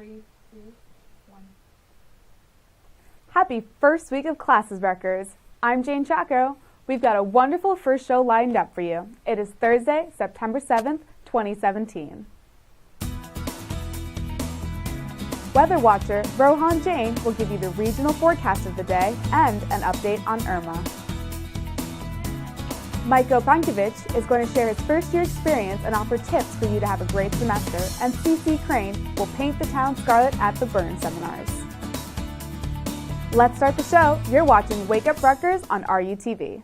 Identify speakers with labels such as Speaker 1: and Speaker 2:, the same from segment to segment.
Speaker 1: 3, 2, 1.
Speaker 2: Happy first week of classes, Rutgers. I'm Jayne Chacko. We've got a wonderful first show lined up for you. It is Thursday, September 7th, 2017. Weather Watcher Rohan Jain will give you the regional forecast of the day and an update on Irma. Mikolaj Pankiewicz is going to share his first-year experience and offer tips for you to have a great semester, and C.C. Crane will paint the town scarlet at the Byrne Seminars. Let's start the show. You're watching Wake Up Rutgers on RUTV.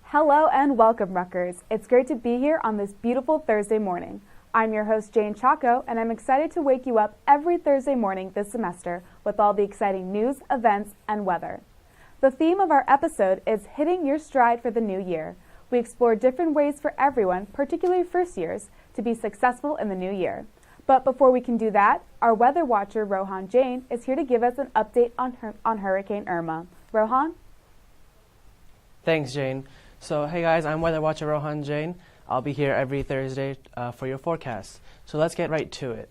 Speaker 2: Hello and welcome, Rutgers. It's great to be here on this beautiful Thursday morning. I'm your host, Jayne Chacko, and I'm excited to wake you up every Thursday morning this semester with all the exciting news, events, and weather. The theme of our episode is Hitting Your Stride for the New Year. We explore different ways for everyone, particularly first years, to be successful in the new year. But before we can do that, our weather watcher, Rohan Jain, is here to give us an update on Hurricane Irma. Rohan?
Speaker 3: Thanks, Jane. So, hey guys, I'm Weather Watcher Rohan Jain. I'll be here every Thursday for your forecast. So let's get right to it.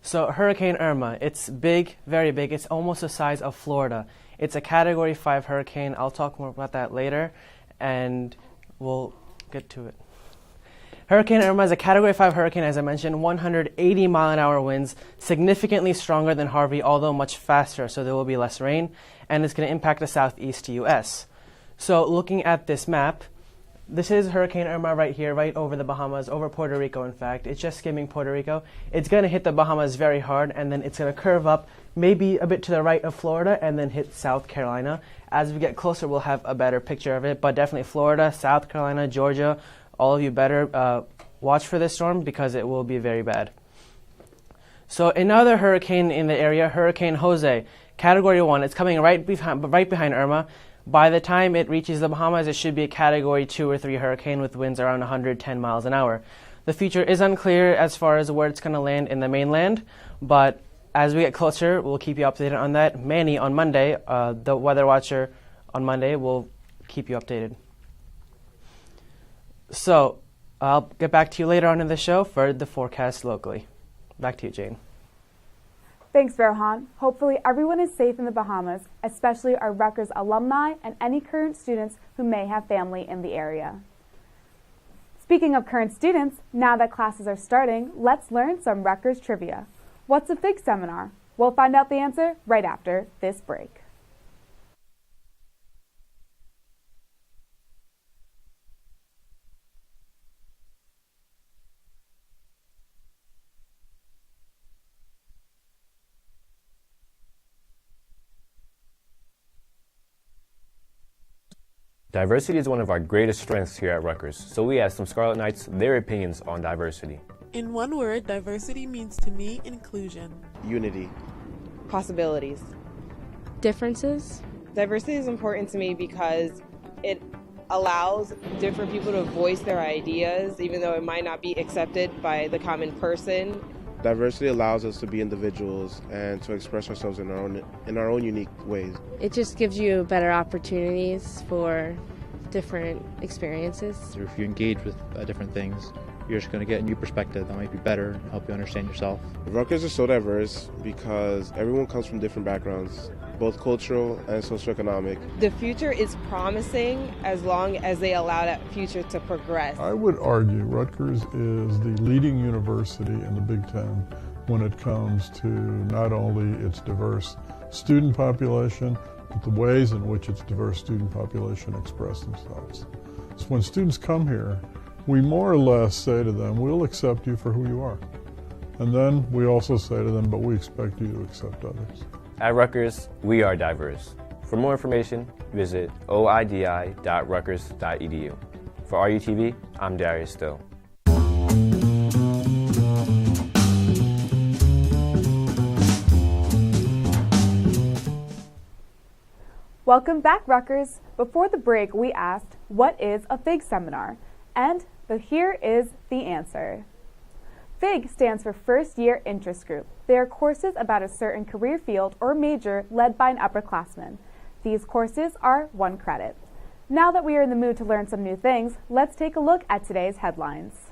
Speaker 3: So Hurricane Irma, it's big, very big. It's almost the size of Florida. It's a Category 5 hurricane. I'll talk more about that later, and we'll get to it. Hurricane Irma is a Category 5 hurricane, as I mentioned, 180-mile-an-hour winds, significantly stronger than Harvey, although much faster, so there will be less rain, and it's going to impact the southeast U.S. So looking at this map, this is Hurricane Irma right here, right over the Bahamas, over Puerto Rico, in fact. It's just skimming Puerto Rico. It's going to hit the Bahamas very hard, and then it's going to curve up maybe a bit to the right of Florida and then hit South Carolina. As we get closer, we'll have a better picture of it, but definitely Florida, South Carolina, Georgia, all of you better watch for this storm because it will be very bad. So another hurricane in the area, Hurricane Jose, Category 1. It's coming right behind Irma. By the time it reaches the Bahamas, it should be a Category 2 or 3 hurricane with winds around 110 miles an hour. The future is unclear as far as where it's going to land in the mainland, but as we get closer, we'll keep you updated on that. Manny on Monday, the Weather Watcher on Monday, will keep you updated. So I'll get back to you later on in the show for the forecast locally. Back to you, Jane.
Speaker 2: Thanks, Rohan. Hopefully everyone is safe in the Bahamas, especially our Rutgers alumni and any current students who may have family in the area. Speaking of current students, now that classes are starting, let's learn some Rutgers trivia. What's a FIG seminar? We'll find out the answer right after this break.
Speaker 4: Diversity is one of our greatest strengths here at Rutgers, so we asked some Scarlet Knights their opinions on diversity.
Speaker 5: In one word, diversity means to me inclusion.
Speaker 6: Unity.
Speaker 7: Possibilities.
Speaker 8: Differences.
Speaker 7: Diversity is important to me because it allows different people to voice their ideas, even though it might not be accepted by the common person.
Speaker 6: Diversity allows us to be individuals and to express ourselves in our own unique ways.
Speaker 8: It just gives you better opportunities for different experiences.
Speaker 9: If you engage with different things, you're just going to get a new perspective that might be better and help you understand yourself.
Speaker 6: Rutgers is so diverse because everyone comes from different backgrounds, both cultural and socioeconomic.
Speaker 7: The future is promising as long as they allow that future to progress.
Speaker 10: I would argue Rutgers is the leading university in the Big Ten when it comes to not only its diverse student population, but the ways in which its diverse student population express themselves. So when students come here, we more or less say to them, we'll accept you for who you are. And then we also say to them, but we expect you to accept others.
Speaker 4: At Rutgers, we are diverse. For more information, visit oidi.rutgers.edu. For RUTV, I'm Darius Stowe.
Speaker 2: Welcome back, Rutgers. Before the break, we asked, what is a FIG seminar? And here is the answer. FIG stands for First Year Interest Group. They are courses about a certain career field or major led by an upperclassman. These courses are 1 credit. Now that we are in the mood to learn some new things, let's take a look at today's headlines.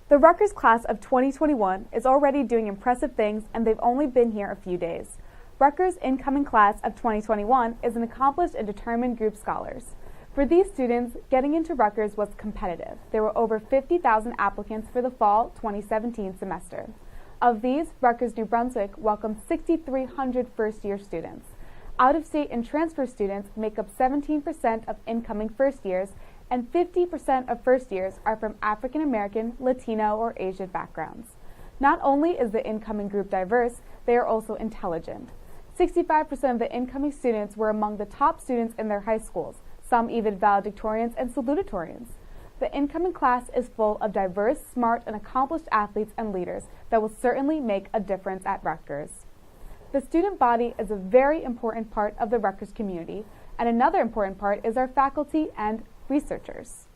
Speaker 2: The Rutgers class of 2021 is already doing impressive things, and they've only been here a few days. Rutgers' incoming class of 2021 is an accomplished and determined group of scholars. For these students, getting into Rutgers was competitive. There were over 50,000 applicants for the fall 2017 semester. Of these, Rutgers New Brunswick welcomed 6,300 first-year students. Out-of-state and transfer students make up 17% of incoming first years, and 50% of first years are from African American, Latino, or Asian backgrounds. Not only is the incoming group diverse, they are also intelligent. 65% of the incoming students were among the top students in their high schools, some even valedictorians and salutatorians. The incoming class is full of diverse, smart, and accomplished athletes and leaders that will certainly make a difference at Rutgers. The student body is a very important part of the Rutgers community, and another important part is our faculty and researchers.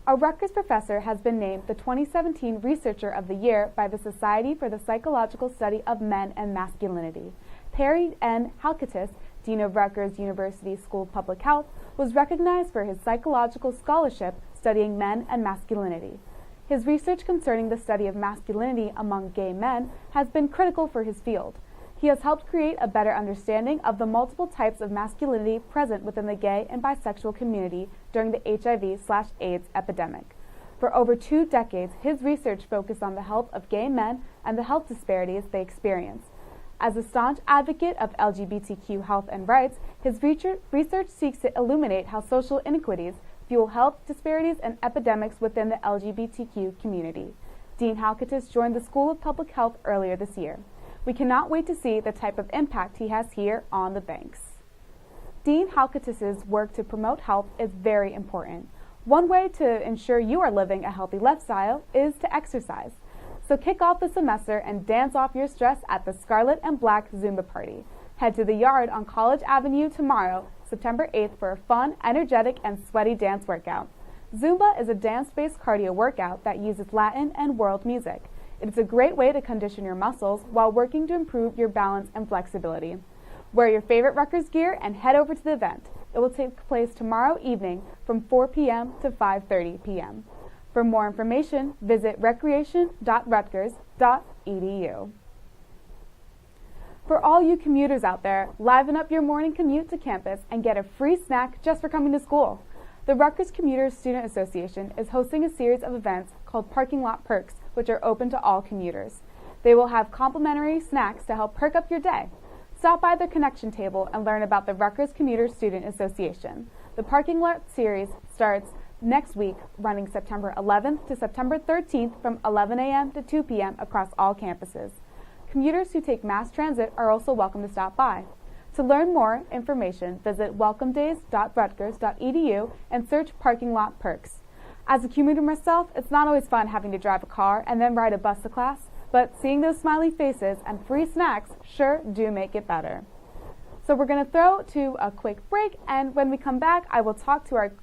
Speaker 2: A Rutgers professor has been named the 2017 Researcher of the Year by the Society for the Psychological Study of Men and Masculinity. Perry N. Halkitis, Dean of Rutgers University School of Public Health, was recognized for his psychological scholarship studying men and masculinity. His research concerning the study of masculinity among gay men has been critical for his field. He has helped create a better understanding of the multiple types of masculinity present within the gay and bisexual community during the HIV/AIDS epidemic. For over 2 decades, his research focused on the health of gay men and the health disparities they experience. As a staunch advocate of LGBTQ health and rights, his research seeks to illuminate how social inequities fuel health disparities and epidemics within the LGBTQ community. Dean Halkitis joined the School of Public Health earlier this year. We cannot wait to see the type of impact he has here on the banks. Dean Halkitis' work to promote health is very important. One way to ensure you are living a healthy lifestyle is to exercise. So kick off the semester and dance off your stress at the Scarlet and Black Zumba Party. Head to the Yard on College Avenue tomorrow, September 8th, for a fun, energetic, and sweaty dance workout. Zumba is a dance-based cardio workout that uses Latin and world music. It is a great way to condition your muscles while working to improve your balance and flexibility. Wear your favorite Rutgers gear and head over to the event. It will take place tomorrow evening from 4 p.m. to 5:30 p.m. For more information, visit recreation.rutgers.edu. For all you commuters out there, liven up your morning commute to campus and get a free snack just for coming to school. The Rutgers Commuters Student Association is hosting a series of events called Parking Lot Perks, which are open to all commuters. They will have complimentary snacks to help perk up your day. Stop by the connection table and learn about the Rutgers Commuters Student Association. The Parking Lot series starts next week, running September 11th to September 13th from 11 a.m. to 2 p.m. across all campuses. Commuters who take mass transit are also welcome to stop by. To learn more information, visit welcomedays.rutgers.edu and search Parking Lot Perks. As a commuter myself, it's not always fun having to drive a car and then ride a bus to class, but seeing those smiley faces and free snacks sure do make it better. So we're going to throw to a quick break, and when we come back, I will talk to our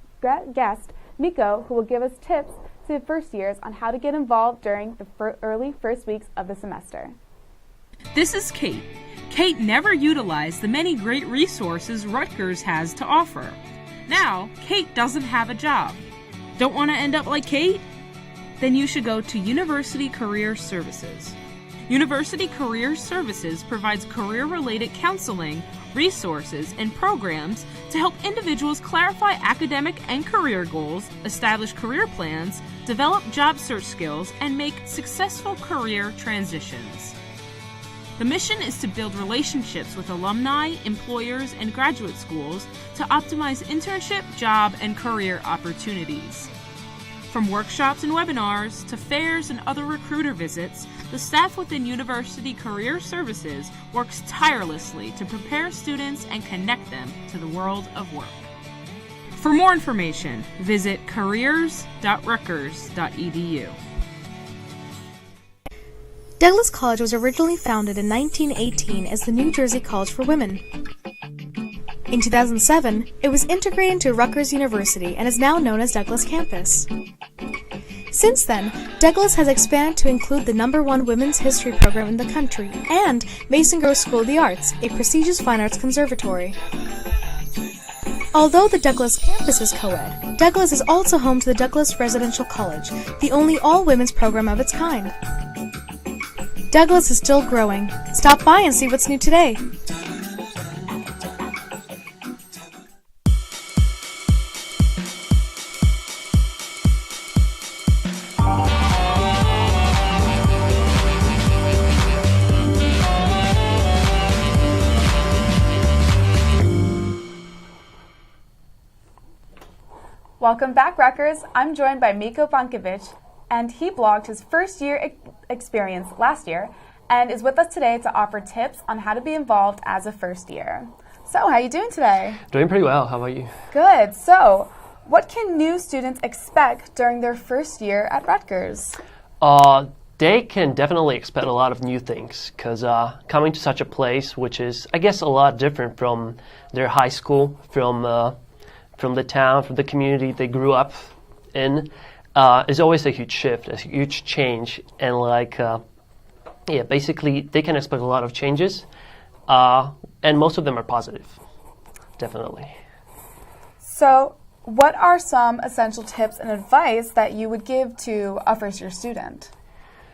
Speaker 2: guest, Miko, who will give us tips to first years on how to get involved during the early first weeks of the semester.
Speaker 11: This is Kate. Kate never utilized the many great resources Rutgers has to offer. Now, Kate doesn't have a job. Don't want to end up like Kate? Then you should go to University Career Services. University Career Services provides career-related counseling, resources, and programs to help individuals clarify academic and career goals, establish career plans, develop job search skills, and make successful career transitions. The mission is to build relationships with alumni, employers, and graduate schools to optimize internship, job, and career opportunities. From workshops and webinars to fairs and other recruiter visits, the staff within University Career Services works tirelessly to prepare students and connect them to the world of work. For more information, visit careers.rutgers.edu.
Speaker 12: Douglas College was originally founded in 1918 as the New Jersey College for Women. In 2007, it was integrated into Rutgers University and is now known as Douglas Campus. Since then, Douglas has expanded to include the #1 women's history program in the country and Mason Gross School of the Arts, a prestigious fine arts conservatory. Although the Douglas campus is co-ed, Douglas is also home to the Douglas Residential College, the only all-women's program of its kind. Douglas is still growing. Stop by and see what's new today.
Speaker 2: Welcome back, Rutgers. I'm joined by Mikolaj Pankiewicz, and he blogged his first year experience last year and is with us today to offer tips on how to be involved as a first year. So, how are you doing today?
Speaker 13: Doing pretty well. How about you?
Speaker 2: Good. So, what can new students expect during their first year at Rutgers?
Speaker 13: They can definitely expect a lot of new things because coming to such a place, which is, I guess, a lot different from their high school, from the town, from the community they grew up in, is always a huge shift, a huge change, and basically they can expect a lot of changes, and most of them are positive, definitely.
Speaker 2: So, what are some essential tips and advice that you would give to a first-year student?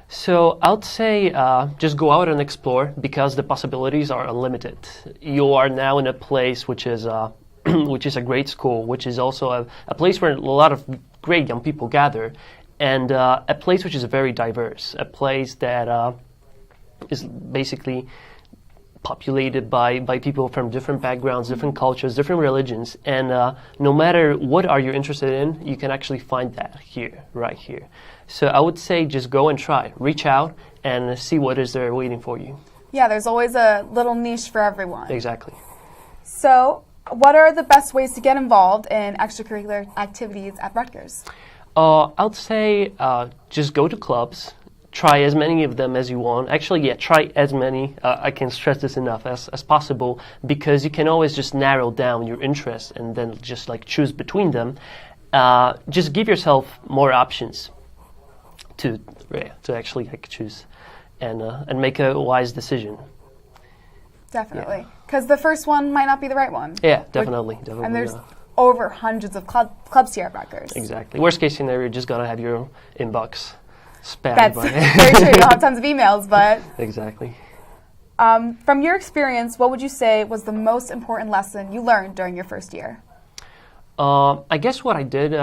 Speaker 13: So I would say just go out and explore because the possibilities are unlimited. You are now in a place which is which is a great school, which is also a place where a lot of great young people gather, and a place which is very diverse, a place that is basically populated by people from different backgrounds, different cultures, different religions, and no matter what are you interested in, you can actually find that here, right here. So I would say just go and try, reach out and see what is there waiting for you.
Speaker 2: Yeah, there's always a little niche for everyone.
Speaker 13: Exactly.
Speaker 2: So, what are the best ways to get involved in extracurricular activities at Rutgers?
Speaker 13: I would say just go to clubs, try as many of them as you want. Actually, try as many, I can stress this enough, as possible, because you can always just narrow down your interests and then just choose between them. Just give yourself more options to actually choose and make a wise decision.
Speaker 2: Definitely. Because the first one might not be the right one.
Speaker 13: Yeah, definitely.
Speaker 2: And there's over hundreds of clubs here at Rutgers.
Speaker 13: Exactly. Worst case scenario, you're just going to have your inbox spammed.
Speaker 2: That's very true. You'll have tons of emails, but...
Speaker 13: Exactly.
Speaker 2: From your experience, what would you say was the most important lesson you learned during your first year?
Speaker 13: I guess what I did,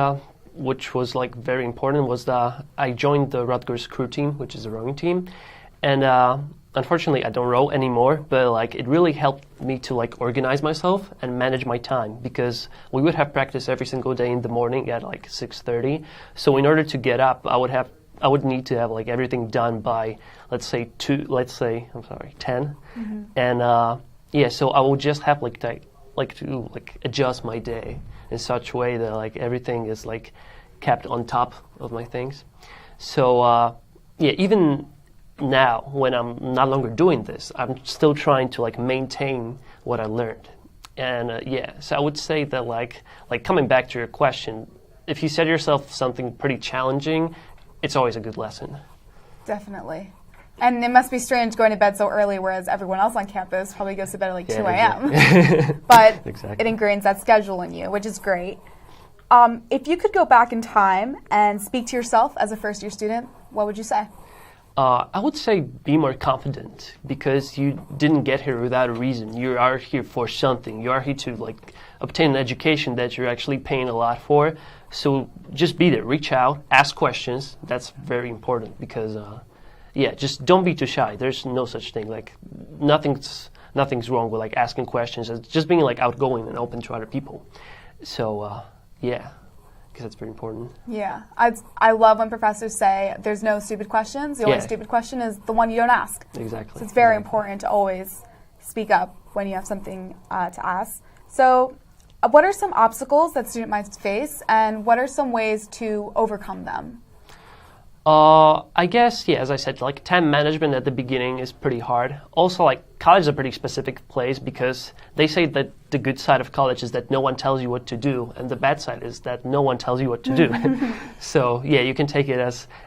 Speaker 13: which was very important, was that I joined the Rutgers crew team, which is a rowing team. And unfortunately, I don't row anymore, but it really helped me to organize myself and manage my time because we would have practice every single day in the morning at 6:30. So in order to get up, I would need to have everything done by let's say 10. Mm-hmm. And so I would just have to adjust my day in such a way that everything is kept on top of my things. So even now, when I'm no longer doing this, I'm still trying to maintain what I learned. And so I would say that coming back to your question, if you set yourself something pretty challenging, it's always a good lesson.
Speaker 2: Definitely. And it must be strange going to bed so early, whereas everyone else on campus probably goes to bed at 2 a.m. But exactly. It ingrains that schedule in you, which is great. If you could go back in time and speak to yourself as a first-year student, what would you say?
Speaker 13: I would say be more confident because you didn't get here without a reason. You are here for something. You are here to obtain an education that you're actually paying a lot for. So just be there, reach out, ask questions. That's very important because yeah, just don't be too shy. There's no such thing. Like nothing's wrong with like asking questions. It's just being like outgoing and open to other people. So yeah, because that's very important.
Speaker 2: Yeah, I love when professors say there's no stupid questions. The only stupid question is the one you don't ask.
Speaker 13: Exactly.
Speaker 2: So it's very important to always speak up when you have something to ask. So what are some obstacles that students might face, and what are some ways to overcome them?
Speaker 13: I guess, yeah, as I said, like time management at the beginning is pretty hard. Also, like college is a pretty specific place because they say that the good side of college is that no one tells you what to do, and the bad side is that no one tells you what to do. So, yeah, you can take it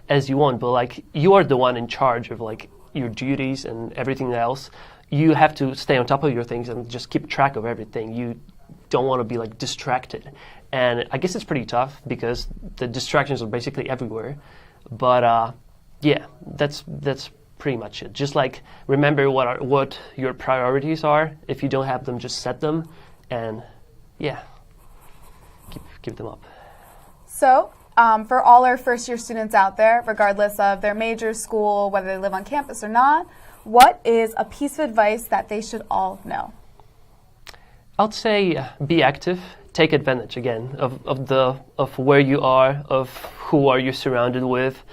Speaker 13: as you want, but like you are the one in charge of like your duties and everything else. You have to stay on top of your things and just keep track of everything. You don't want to be like distracted. And I guess it's pretty tough because the distractions are basically everywhere. But yeah, that's pretty much it. Just like remember what your priorities are. If you don't have them, just set them, and yeah, keep them up.
Speaker 2: So for all our first-year students out there, regardless of their major, school, whether they live on campus or not, what is a piece of advice that they should all know?
Speaker 13: I'd say be active. Take advantage again of where you are, of who are you surrounded with.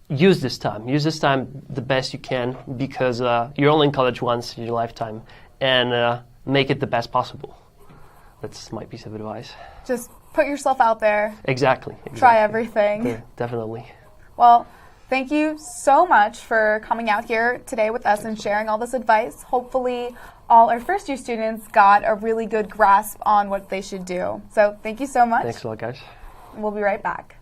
Speaker 13: Use this time the best you can because you're only in college once in your lifetime, and make it the best possible. That's my piece of advice.
Speaker 2: Just put yourself out there.
Speaker 13: Exactly.
Speaker 2: Try everything.
Speaker 13: Yeah, definitely.
Speaker 2: Well, thank you so much for coming out here today with us and sharing all this advice. Hopefully all our first-year students got a really good grasp on what they should do. So thank you so much.
Speaker 13: Thanks a lot, guys.
Speaker 2: We'll be right back.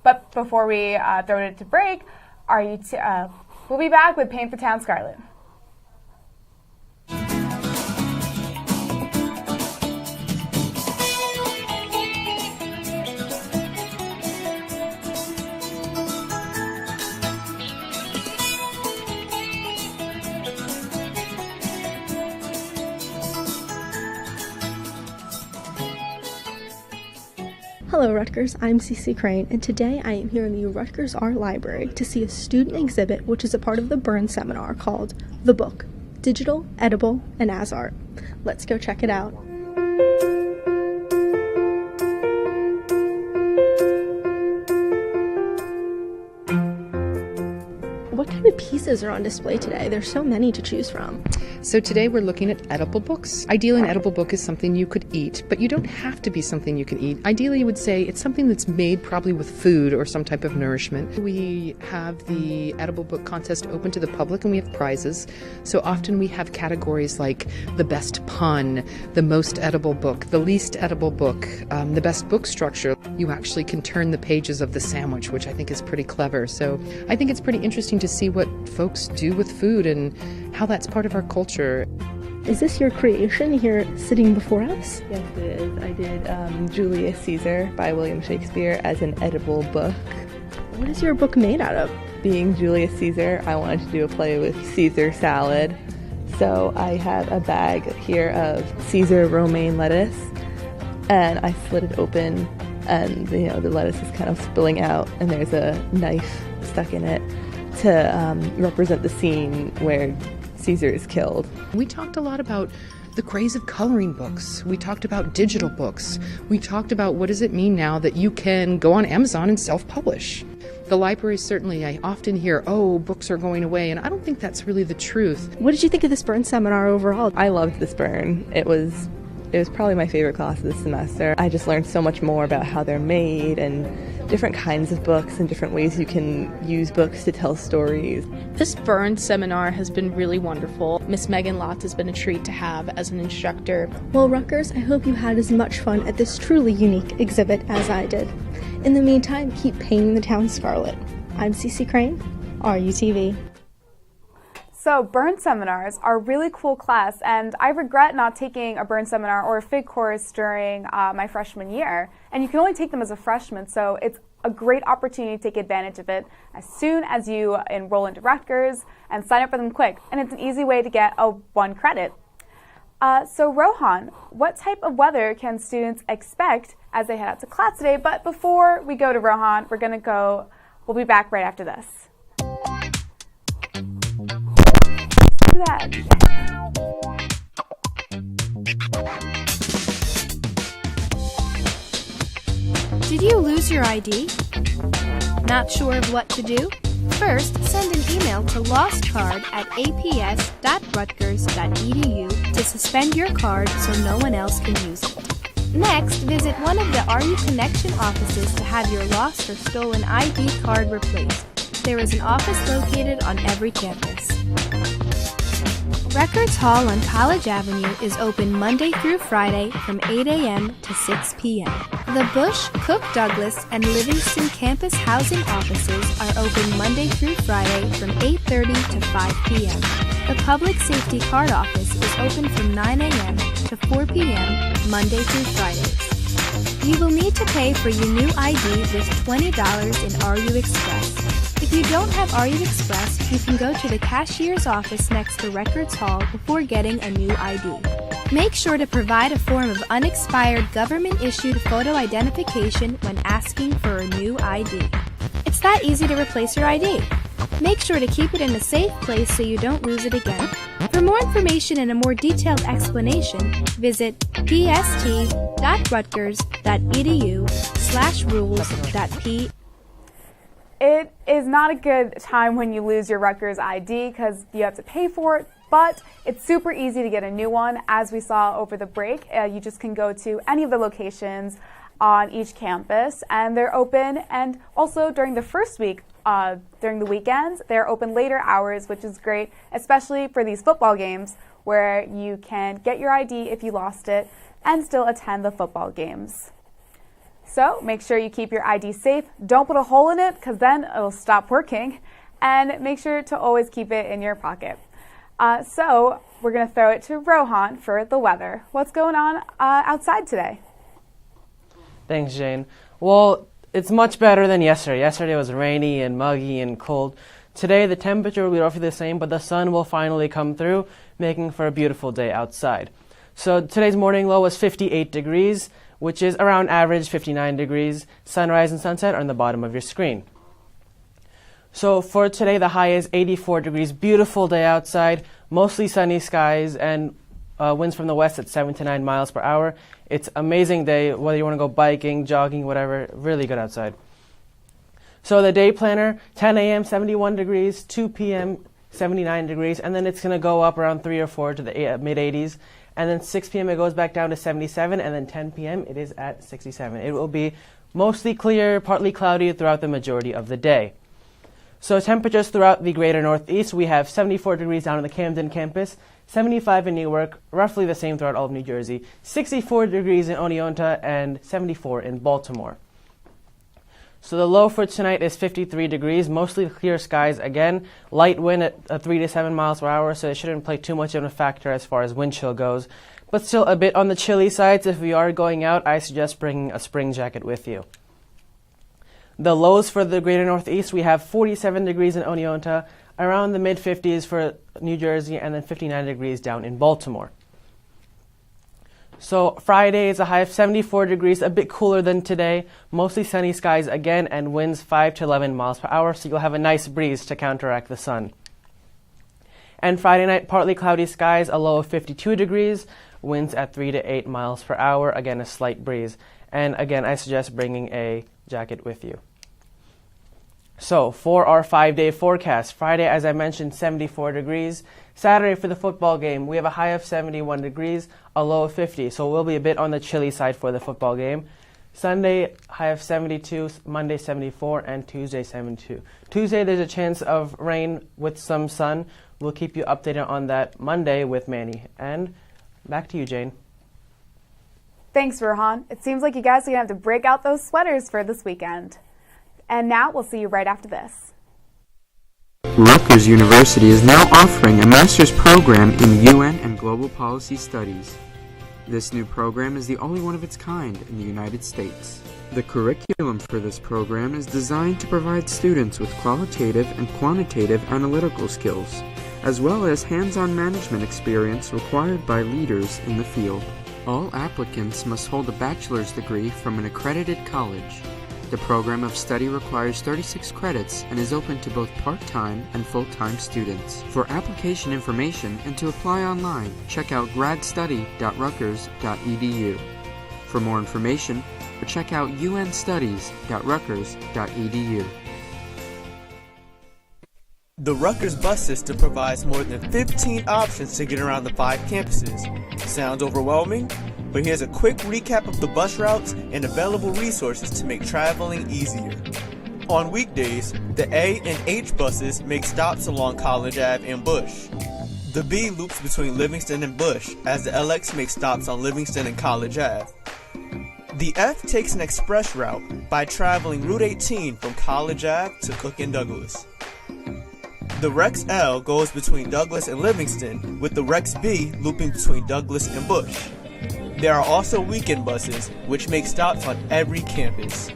Speaker 2: But before we throw it to break, we'll be back with Paint the Town Scarlet.
Speaker 14: Hello Rutgers, I'm Cece Crane, and today I am here in the Rutgers Art Library to see a student exhibit which is a part of the Byrne Seminar called The Book, Digital, Edible, and As Art. Let's go check it out. What kind of pieces are on display today? There's so many to choose from.
Speaker 15: So today we're looking at edible books. Ideally, an edible book is something you could eat, but you don't have to be something you can eat. Ideally, you would say it's something that's made probably with food or some type of nourishment. We have the edible book contest open to the public, and we have prizes. So often we have categories like the best pun, the most edible book, the least edible book, the best book structure. You actually can turn the pages of the sandwich, which I think is pretty clever. So I think it's pretty interesting to see what folks do with food and how that's part of our culture.
Speaker 14: Is this your creation here sitting before us?
Speaker 16: Yes, it is. I did Julius Caesar by William Shakespeare as an edible book.
Speaker 14: What is your book made out of?
Speaker 16: Being Julius Caesar, I wanted to do a play with Caesar salad. So I have a bag here of Caesar romaine lettuce, and I slit it open, and the lettuce is kind of spilling out, and there's a knife stuck in it to represent the scene where Caesar is killed.
Speaker 15: We talked a lot about the craze of coloring books. We talked about digital books. We talked about what does it mean now that you can go on Amazon and self-publish. The library, certainly, I often hear, oh, books are going away, and I don't think that's really the truth.
Speaker 14: What did you think of this Byrne seminar overall?
Speaker 16: I loved this Byrne. It was probably my favorite class this semester. I just learned so much more about how they're made and different kinds of books and different ways you can use books to tell stories.
Speaker 12: This Byrne seminar has been really wonderful. Miss Megan Lotz has been a treat to have as an instructor.
Speaker 14: Well, Rutgers, I hope you had as much fun at this truly unique exhibit as I did. In the meantime, keep painting the town scarlet. I'm Cece Crane, RUTV.
Speaker 2: So Byrne seminars are a really cool class, and I regret not taking a Byrne seminar or a FIG course during my freshman year. And you can only take them as a freshman, so it's a great opportunity to take advantage of it as soon as you enroll into Rutgers and sign up for them quick. And it's an easy way to get a 1 credit. So Rohan, what type of weather can students expect as they head out to class today? But before we go to Rohan, we're going to go We'll be back right after this. Let's do that.
Speaker 12: Did you lose your ID? Not sure of what to do? First, send an email to lostcard@aps.rutgers.edu to suspend your card so no one else can use it. Next, visit one of the RU Connection offices to have your lost or stolen ID card replaced. There is an office located on every campus. Rutgers Hall on College Avenue is open Monday through Friday from 8 a.m. to 6 p.m. The Bush, Cook Douglas, and Livingston campus housing offices are open Monday through Friday from 8:30 to 5 p.m. The Public Safety Card office is open from 9 a.m. to 4 p.m. Monday through Fridays. You will need to pay for your new ID with $20 in RU Express. If you don't have RU Express, you can go to the cashier's office next to Rutgers Hall before getting a new ID. Make sure to provide a form of unexpired government-issued photo identification when asking for a new ID. It's that easy to replace your ID. Make sure to keep it in a safe place so you don't lose it again. For more information and a more detailed explanation, visit pst.rutgers.edu/rules.p.
Speaker 2: It is not a good time when you lose your Rutgers ID because you have to pay for it, but it's super easy to get a new one. As we saw over the break, you just can go to any of the locations on each campus, and they're open. And also during the first week, during the weekends, they're open later hours, which is great, especially for these football games where you can get your ID if you lost it and still attend the football games. So make sure you keep your ID safe. Don't put a hole in it because then it'll stop working. And make sure to always keep it in your pocket. So we're going to throw it to Rohan for the weather. What's going on outside today?
Speaker 3: Thanks, Jane. Well, it's much better than yesterday. Yesterday was rainy and muggy and cold. Today the temperature will be roughly the same, but the sun will finally come through, making for a beautiful day outside. So today's morning low was 58 degrees, which is around average 59 degrees. Sunrise and sunset are on the bottom of your screen. So for today, the high is 84 degrees. Beautiful day outside, mostly sunny skies, and winds from the west at 7 to 9 miles per hour. It's an amazing day, whether you want to go biking, jogging, whatever, really good outside. So the day planner, 10 a.m., 71 degrees, 2 p.m., 79 degrees, and then it's going to go up around 3 or 4 to the mid-80s. And then 6 p.m. it goes back down to 77, and then 10 p.m. it is at 67. It will be mostly clear, partly cloudy throughout the majority of the day. So temperatures throughout the greater Northeast, we have 74 degrees down on the Camden campus, 75 in Newark, roughly the same throughout all of New Jersey, 64 degrees in Oneonta, and 74 in Baltimore. So the low for tonight is 53 degrees, mostly clear skies again, light wind at 3 to 7 miles per hour, so it shouldn't play too much of a factor as far as wind chill goes. But still a bit on the chilly side, so if you are going out, I suggest bringing a spring jacket with you. The lows for the greater Northeast, we have 47 degrees in Oneonta, around the mid-50s for New Jersey, and then 59 degrees down in Baltimore. So Friday is a high of 74 degrees, a bit cooler than today, mostly sunny skies again, and winds 5 to 11 miles per hour, so you'll have a nice breeze to counteract the sun. And Friday night, partly cloudy skies, a low of 52 degrees, winds at 3 to 8 miles per hour, again a slight breeze. And again, I suggest bringing a jacket with you. So for our 5-day forecast, Friday, as I mentioned, 74 degrees. Saturday for the football game, we have a high of 71 degrees, a low of 50, so we'll be a bit on the chilly side for the football game. Sunday, high of 72, Monday 74, and Tuesday 72. Tuesday, there's a chance of rain with some sun. We'll keep you updated on that Monday with Manny. And back to you, Jane.
Speaker 2: Thanks, Rohan. It seems like you guys are going to have to break out those sweaters for this weekend. And now we'll see you right after this.
Speaker 17: Rutgers University is now offering a master's program in UN and Global Policy Studies. This new program is the only one of its kind in the United States. The curriculum for this program is designed to provide students with qualitative and quantitative analytical skills, as well as hands-on management experience required by leaders in the field. All applicants must hold a bachelor's degree from an accredited college. The program of study requires 36 credits and is open to both part-time and full-time students. For application information and to apply online, check out gradstudy.rutgers.edu. For more information, or check out unstudies.rutgers.edu.
Speaker 18: The Rutgers bus system provides more than 15 options to get around the 5 campuses. Sounds overwhelming? But here's a quick recap of the bus routes and available resources to make traveling easier. On weekdays, the A and H buses make stops along College Ave and Bush. The B loops between Livingston and Bush, as the LX makes stops on Livingston and College Ave. The F takes an express route by traveling Route 18 from College Ave to Cook and Douglas. The Rex L goes between Douglas and Livingston, with the Rex B looping between Douglas and Bush. There are also weekend buses, which make stops on every campus.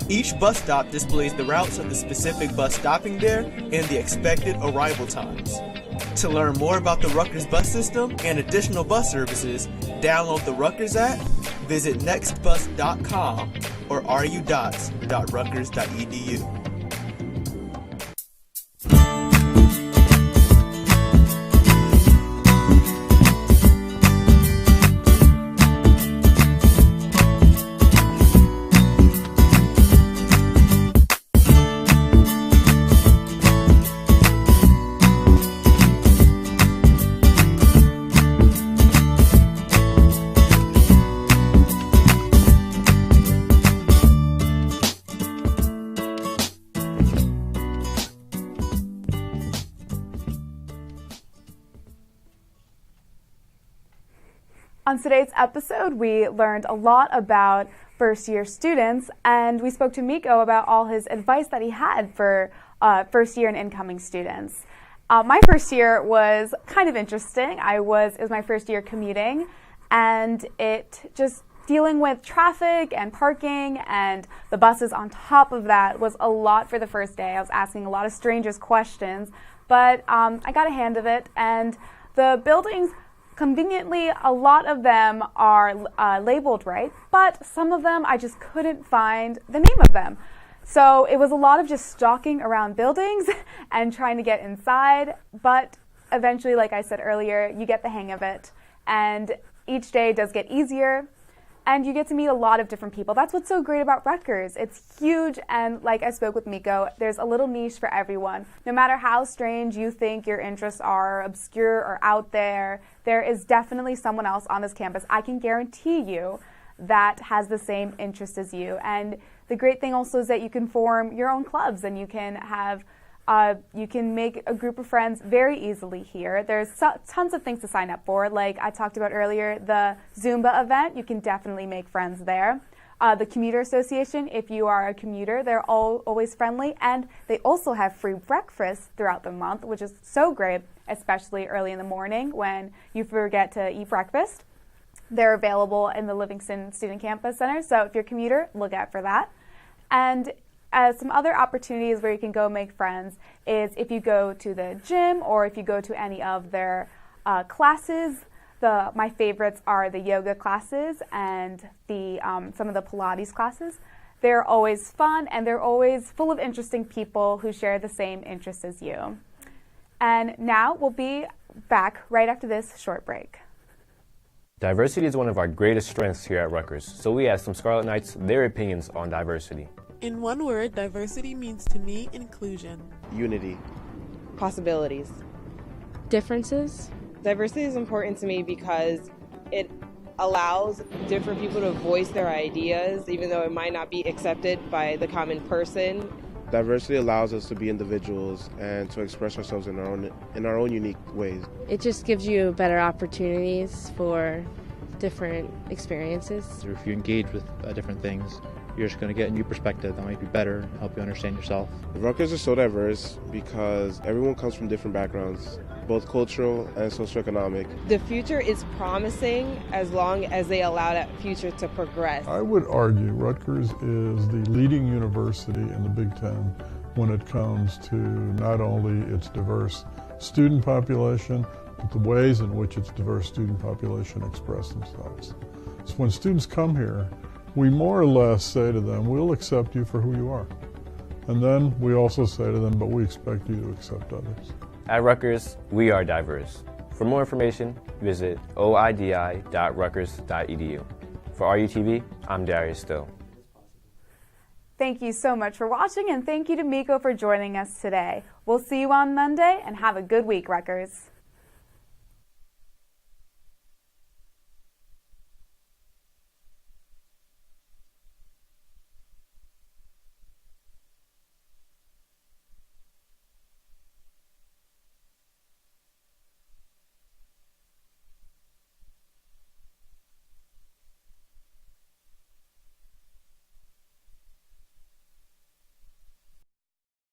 Speaker 18: Each bus stop displays the routes of the specific bus stopping there and the expected arrival times. To learn more about the Rutgers bus system and additional bus services, download the Rutgers app, visit nextbus.com or rudots.rutgers.edu.
Speaker 2: On today's episode, we learned a lot about first-year students, and we spoke to Miko about all his advice that he had for first-year and incoming students. My first year was kind of interesting. It was my first year commuting, and it just dealing with traffic and parking and the buses on top of that was a lot for the first day. I was asking a lot of strangers questions, but I got a hand of it, and the buildings, conveniently, a lot of them are labeled right, but some of them I just couldn't find the name of them. So it was a lot of just stalking around buildings and trying to get inside, but eventually, like I said earlier, you get the hang of it, and each day does get easier, and you get to meet a lot of different people. That's what's so great about Rutgers. It's huge, and like I spoke with Miko, there's a little niche for everyone. No matter how strange you think your interests are, obscure or out there, there is definitely someone else on this campus, I can guarantee you, that has the same interest as you. And the great thing also is that you can form your own clubs, and you can have you can make a group of friends very easily here. There's tons of things to sign up for. Like I talked about earlier, the Zumba event, you can definitely make friends there. The Commuter Association, if you are a commuter, they're always friendly, and they also have free breakfast throughout the month, which is so great, especially early in the morning when you forget to eat breakfast. They're available in the Livingston Student Campus Center, so if you're a commuter, look out for that. And some other opportunities where you can go make friends is if you go to the gym or if you go to any of their classes. My favorites are the yoga classes and some of the Pilates classes. They're always fun, and they're always full of interesting people who share the same interests as you. And now we'll be back right after this short break.
Speaker 4: Diversity is one of our greatest strengths here at Rutgers, so we asked some Scarlet Knights their opinions on diversity.
Speaker 5: In one word, diversity means to me inclusion.
Speaker 6: Unity.
Speaker 7: Possibilities.
Speaker 8: Differences.
Speaker 7: Diversity is important to me because it allows different people to voice their ideas, even though it might not be accepted by the common person.
Speaker 6: Diversity allows us to be individuals and to express ourselves in our own unique ways.
Speaker 8: It just gives you better opportunities for different experiences.
Speaker 9: If you engage with different things, you're just going to get a new perspective that might be better, help you understand yourself.
Speaker 6: Rutgers is so diverse because everyone comes from different backgrounds, both cultural and socioeconomic.
Speaker 7: The future is promising as long as they allow that future to progress.
Speaker 10: I would argue Rutgers is the leading university in the Big Ten when it comes to not only its diverse student population, but the ways in which its diverse student population express themselves. So when students come here, we more or less say to them, we'll accept you for who you are. And then we also say to them, but we expect you to accept others.
Speaker 4: At Rutgers, we are diverse. For more information, visit oidi.rutgers.edu. For RUTV, I'm Darius Still.
Speaker 2: Thank you so much for watching, and thank you to Miko for joining us today. We'll see you on Monday, and have a good week, Rutgers.